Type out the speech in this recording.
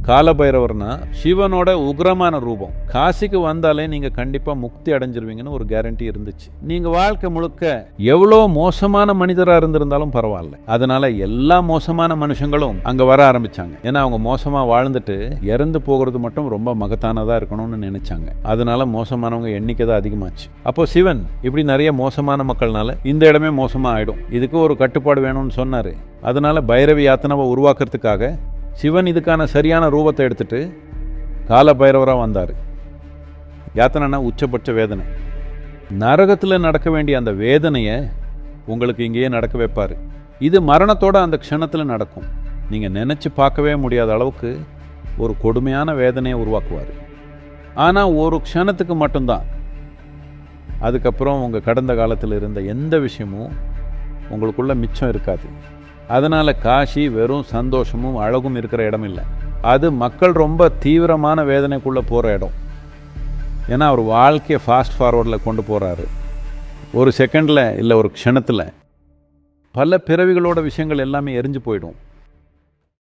காலபைரவர்னா சிவனோட உக்ரமான ரூபம். காசிக்கு வந்தாலே நீங்க கண்டிப்பா முக்தி அடைஞ்சிருவீங்கன்னு ஒரு கேரண்டி இருந்துச்சு. நீங்க வாழ்க்கை முழுக்க எவ்வளோ மோசமான மனிதரா இருந்திருந்தாலும் பரவாயில்ல, அதனால எல்லா மோசமான மனுஷங்களும் அங்க வர ஆரம்பிச்சாங்க. ஏன்னா அவங்க மோசமா வாழ்ந்துட்டு இறந்து போகிறது மட்டும் ரொம்ப மகத்தானதா இருக்கணும்னு நினைச்சாங்க. அதனால மோசமானவங்க எண்ணிக்கை தான் அதிகமாச்சு. அப்போ சிவன் இப்படி நிறைய மோசமான மக்கள்னால இந்த இடமே மோசமா ஆயிடும், இதுக்கு ஒரு கட்டுப்பாடு வேணும்னு சொன்னாரு. அதனால பைரவி யாத்தனாவை உருவாக்குறதுக்காக சிவன் இதுக்கான சரியான ரூபத்தை எடுத்துட்டு காலபைரவராக வந்தார். யாத்தனைனா உச்சபட்ச வேதனை. நரகத்தில் நடக்க வேண்டிய அந்த வேதனையை உங்களுக்கு இங்கேயே நடக்க வைப்பார். இது மரணத்தோட அந்த க்ஷணத்தில் நடக்கும். நீங்கள் நினச்சி பார்க்கவே முடியாத அளவுக்கு ஒரு கொடுமையான வேதனையை உருவாக்குவார். ஆனால் ஒரு க்ஷணத்துக்கு மட்டும்தான். அதுக்கப்புறம் உங்கள் கடந்த காலத்தில் இருந்த எந்த விஷயமும் உங்களுக்குள்ள மிச்சம் இருக்காது. அதனால் காசி வெறும் சந்தோஷமும் அழகும் இருக்கிற இடம் இல்லை, அது மக்கள் ரொம்ப தீவிரமான வேதனைக்குள்ளே போகிற இடம். ஏன்னா அவர் வாழ்க்கையை ஃபாஸ்ட் ஃபார்வர்டில் கொண்டு போகிறாரு. ஒரு செகண்டில் இல்லை ஒரு க்ஷணத்தில் பல பிறவிகளோட விஷயங்கள் எல்லாமே எரிஞ்சு போயிடும்.